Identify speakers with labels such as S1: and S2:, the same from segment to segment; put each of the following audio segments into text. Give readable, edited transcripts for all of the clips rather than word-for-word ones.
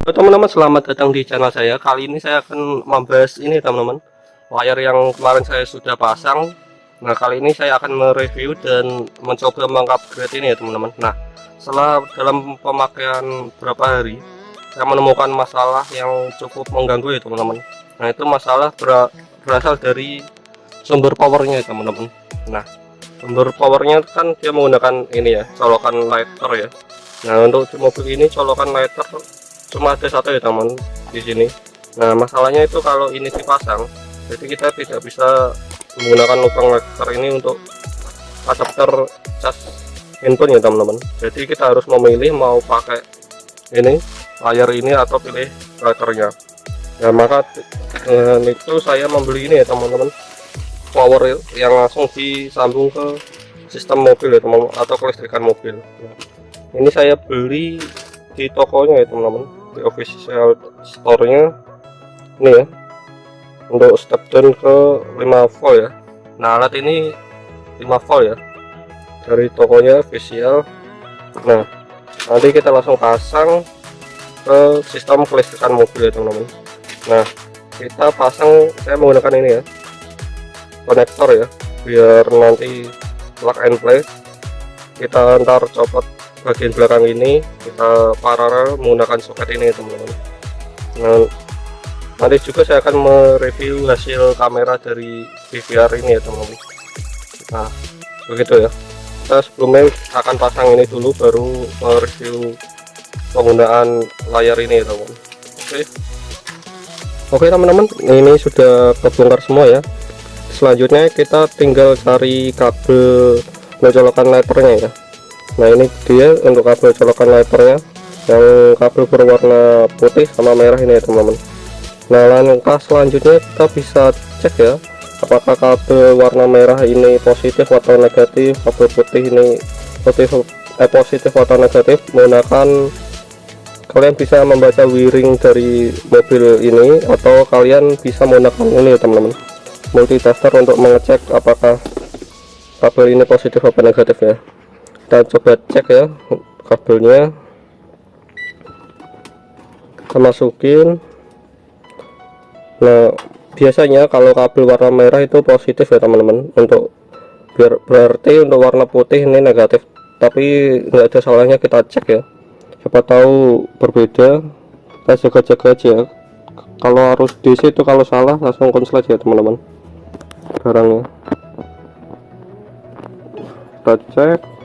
S1: Halo teman-teman, selamat datang di channel saya. Kali ini saya akan membahas ini teman-teman, layar yang kemarin saya sudah pasang. Nah, kali ini saya akan mereview dan mencoba mengupgrade ini ya teman-teman. Nah, setelah dalam pemakaian beberapa hari, saya menemukan masalah yang cukup mengganggu ya teman-teman. Nah, itu masalah berasal dari sumber powernya ya teman-teman. Nah, sumber powernya kan dia menggunakan ini ya, colokan lighter ya. Nah, untuk mobil ini colokan lighter cuma ada satu ya teman di sini. Nah, masalahnya itu kalau ini dipasang, jadi kita tidak bisa menggunakan lubang lighter ini untuk adapter cas handphone ya teman-teman. Jadi kita harus memilih mau pakai ini layar ini atau pilih lighternya. Nah, maka itu saya membeli ini ya teman-teman, power yang langsung disambung ke sistem mobil ya teman-teman, atau kelistrikan mobil. Nah, ini saya beli di tokonya ya teman-teman, di official store-nya ini ya, untuk step down ke 5 volt ya. Nah, alat ini 5 volt ya, dari tokonya official. Nah, nanti kita langsung pasang ke sistem kelistrikan mobil ya teman-teman. Nah, kita pasang, saya menggunakan ini ya, konektor ya, biar nanti plug and play. Kita ntar copot bagian belakang ini, kita paralel menggunakan soket ini teman-teman. Nah, nanti juga saya akan mereview hasil kamera dari DVR ini ya teman-teman. Nah, begitu ya. Kita sebelumnya akan pasang ini dulu, baru mereview penggunaan layar ini ya teman-teman. Oke teman-teman, ini sudah kebongkar semua ya. Selanjutnya kita tinggal cari kabel colokan lighternya ya. Nah, ini dia untuk kabel colokan lighternya, yang kabel berwarna putih sama merah ini ya teman-teman. Nah, langkah selanjutnya kita bisa cek ya, apakah kabel warna merah ini positif atau negatif, kabel putih ini positif atau negatif. Menggunakan, kalian bisa membaca wiring dari mobil ini, atau kalian bisa menggunakan ini ya teman-teman, multitester untuk mengecek apakah kabel ini positif atau negatif ya. Kita coba cek ya kabelnya, kita masukin. Nah, biasanya kalau kabel warna merah itu positif ya teman-teman, untuk berarti untuk warna putih ini negatif, tapi nggak ada salahnya kita cek ya, siapa tahu berbeda. Kita jaga-jaga aja ya. Kalau harus DC itu, kalau salah langsung konslet ya teman-teman barangnya. Kita cek.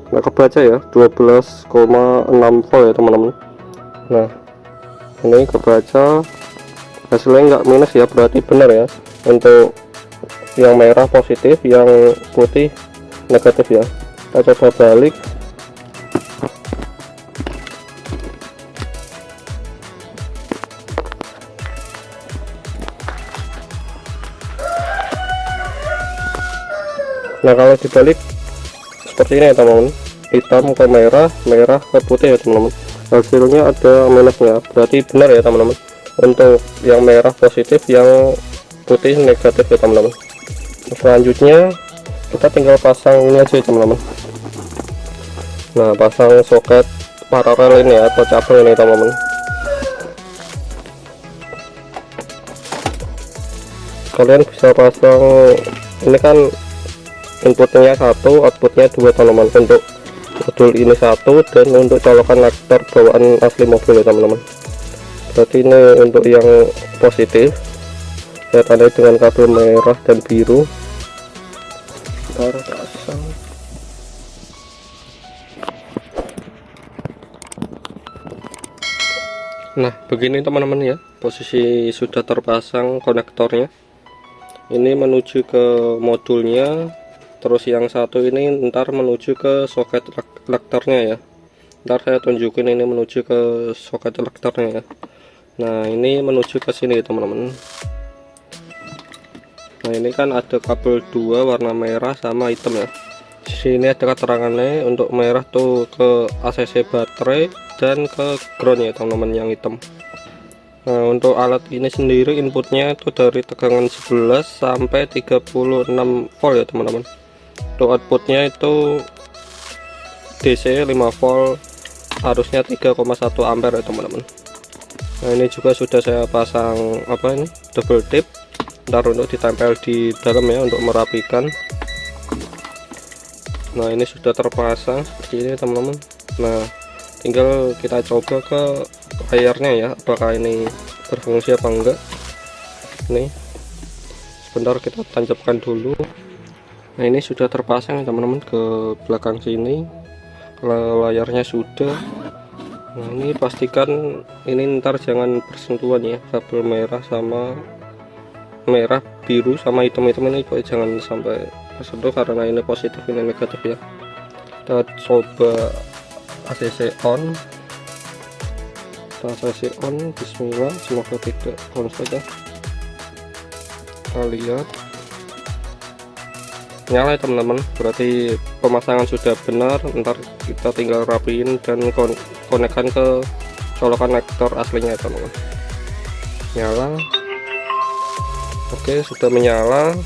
S1: Nah, kebaca ya 12,6 volt ya teman-teman. Nah, ini kebaca, hasilnya nggak minus ya, berarti benar ya, untuk yang merah positif, yang putih negatif ya. Kita coba balik. Nah, kalau dibalik seperti ini ya teman-teman, hitam ke merah, merah ke putih ya teman-teman. Hasilnya ada minusnya, berarti benar ya teman-teman, untuk yang merah positif, yang putih negatif ya teman-teman. Selanjutnya kita tinggal pasang ini aja ya teman-teman. Nah, pasang soket paralel ini ya, atau cabang ini teman-teman. Kalian bisa pasang, ini kan inputnya 1, outputnya 2 teman-teman. Untuk modul ini 1, dan untuk colokan lighter bawaan asli mobil ya teman-teman. Berarti ini untuk yang positif, saya tandai dengan kabel merah dan biru. Kita pasang. Nah, begini teman-teman ya, posisi sudah terpasang konektornya. Ini menuju ke modulnya, terus yang satu ini ntar menuju ke soket lekternya ya. Ntar saya tunjukin ini menuju ke soket lekternya ya. Nah, ini menuju ke sini teman-teman. Nah, ini kan ada kabel 2 warna merah sama hitam ya. Di sini ada keterangannya, untuk merah tuh ke ACC baterai, dan ke ground ya teman-teman, yang hitam. Nah, untuk alat ini sendiri inputnya itu dari tegangan 11 sampai 36 volt ya teman-teman. Untuk outputnya itu DC 5 volt, arusnya 3,1 ampere ya teman-teman. Nah ini juga sudah saya pasang double tip, ntar untuk ditempel di dalam ya untuk merapikan. Nah ini sudah terpasang seperti ini teman-teman. Nah tinggal kita coba ke layarnya ya, apakah ini berfungsi apa enggak. Nih sebentar kita tancapkan dulu. Nah ini sudah terpasang teman-teman ke belakang sini, layarnya sudah. Nah ini pastikan ini ntar jangan bersentuhan ya, kabel merah biru sama hitam ini jangan sampai tersentuh karena ini positif ini negatif ya. Kita coba ACC on, bismillah, semoga tidak on saja. Kita lihat nyala ya teman-teman, berarti pemasangan sudah benar. Ntar kita tinggal rapiin dan konekkan ke colokan konektor aslinya ya teman-teman. Nyala, oke sudah menyala.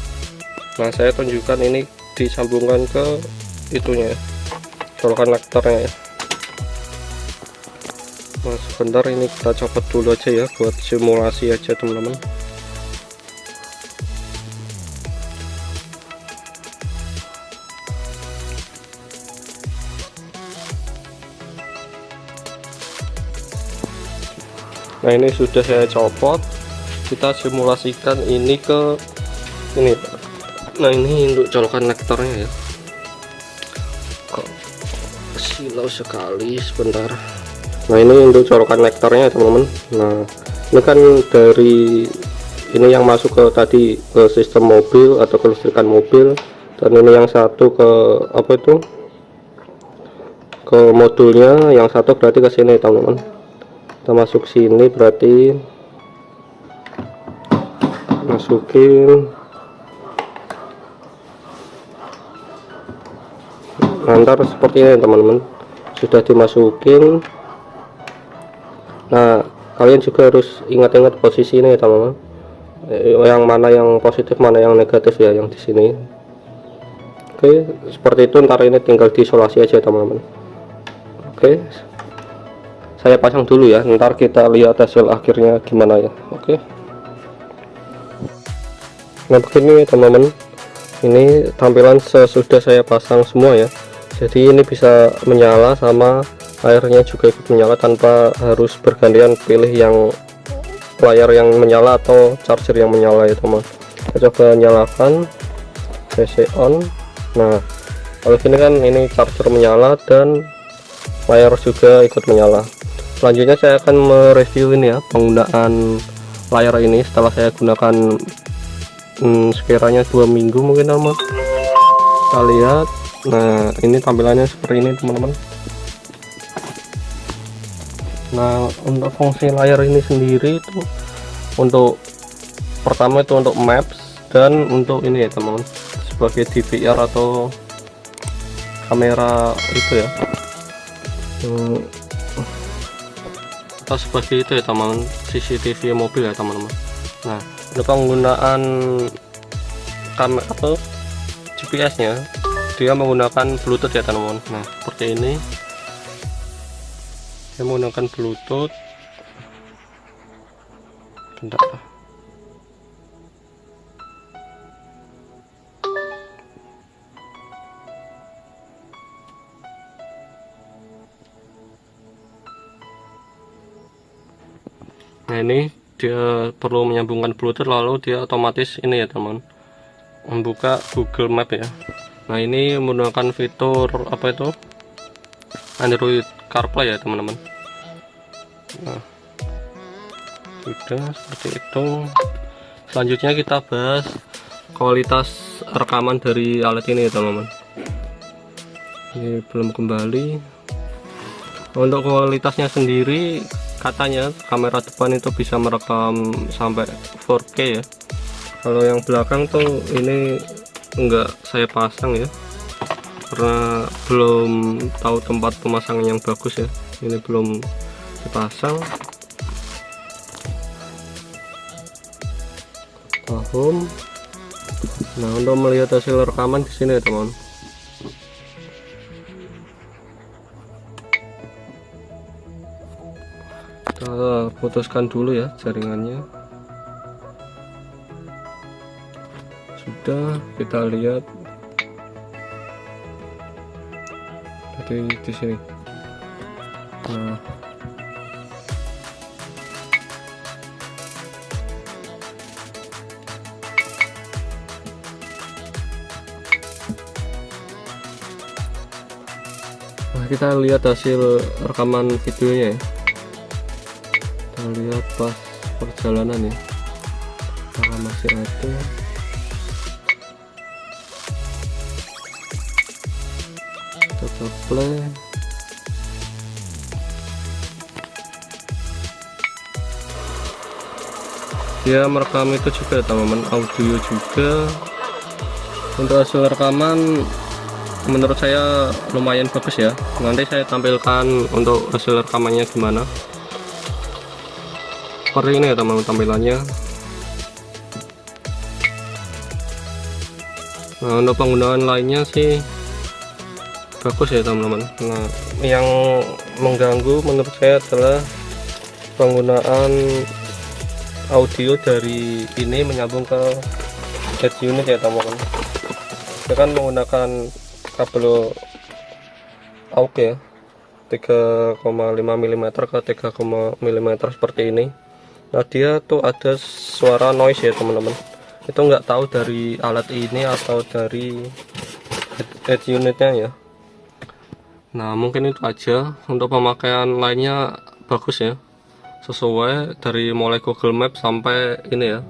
S1: Nah saya tunjukkan ini disambungkan ke itunya ya, colokan konektornya ya. Nah sebentar ini kita copot dulu aja ya buat simulasi aja teman-teman. Nah ini sudah saya copot, kita simulasikan ini ke ini. Nah ini untuk colokan konektornya ya, kok silau sekali, sebentar. Nah ini untuk colokan konektornya teman-teman. Nah ini kan dari ini yang masuk ke tadi ke sistem mobil atau kelistrikan mobil, dan ini yang satu ke ke modulnya, yang satu berarti ke sini teman-teman. Kita masuk sini, berarti masukin, antar seperti ini teman-teman, sudah dimasukin. Nah kalian juga harus ingat-ingat posisi ini teman-teman, yang mana yang positif mana yang negatif ya, yang di sini. Oke seperti itu, ntar ini tinggal diisolasi aja teman-teman. Oke saya pasang dulu ya, ntar kita lihat hasil akhirnya gimana ya. Oke. Nah begini teman-teman, ini tampilan sesudah saya pasang semua ya. Jadi ini bisa menyala sama layarnya juga ikut menyala tanpa harus bergantian pilih yang layar yang menyala atau charger yang menyala ya teman. Kita coba nyalakan CC on. Nah kalau gini kan ini charger menyala dan layar juga ikut menyala. Selanjutnya saya akan mereview ini ya, penggunaan layar ini setelah saya gunakan sekiranya 2 minggu mungkin teman. Kita lihat. Nah ini tampilannya seperti ini teman-teman. Nah untuk fungsi layar ini sendiri itu untuk pertama itu untuk maps, dan untuk ini ya teman-teman sebagai DVR atau kamera itu ya, atau sebagai itu ya teman-teman, CCTV mobil ya teman-teman. Nah untuk penggunaan kamera atau GPS nya dia menggunakan Bluetooth ya teman-teman. Nah seperti ini dia menggunakan Bluetooth. Bentar. Nah ini dia perlu menyambungkan Bluetooth, lalu dia otomatis ini ya teman, membuka Google Map ya. Nah ini menggunakan fitur Android CarPlay ya teman-teman. Nah sudah seperti itu. Selanjutnya kita bahas kualitas rekaman dari alat ini ya teman-teman. Ini belum kembali. Untuk kualitasnya sendiri katanya kamera depan itu bisa merekam sampai 4K ya. Kalau yang belakang tuh ini enggak saya pasang ya, karena belum tahu tempat pemasangan yang bagus ya. Ini belum dipasang. Home. Nah untuk melihat hasil rekaman di sini ya teman. Kita putuskan dulu ya jaringannya. Sudah, kita lihat tadi di sini. Nah, kita lihat hasil rekaman videonya ya. Kita lihat pas perjalanan ya, kalau masih ada. Kita play. Dia merekam itu juga teman-teman, audio juga. Untuk hasil rekaman menurut saya lumayan bagus ya. Nanti saya tampilkan untuk hasil rekamannya gimana. Seperti ini ya teman-teman tampilannya. Nah, untuk penggunaan lainnya sih bagus ya teman-teman. Nah, yang mengganggu menurut saya adalah penggunaan audio dari ini menyambung ke head unit ya teman-teman. Saya kan menggunakan kabel AUX ya, 3,5 mm ke 3, mm seperti ini. Nah, dia tuh ada suara noise ya teman-teman. Itu nggak tahu dari alat ini atau dari head unitnya ya. Nah, mungkin itu aja. Untuk pemakaian lainnya bagus ya, sesuai dari mulai Google Map sampai ini ya.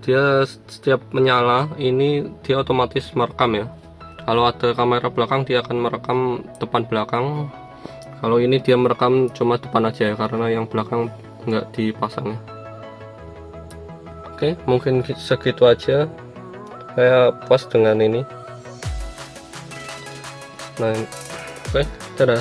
S1: Dia setiap menyala ini dia otomatis merekam ya. Kalau ada kamera belakang dia akan merekam depan belakang. Kalau ini dia merekam cuma depan aja ya, karena yang belakang nggak dipasang ya. Oke, mungkin segitu aja. Saya puas dengan ini. Nah, oke, dadah.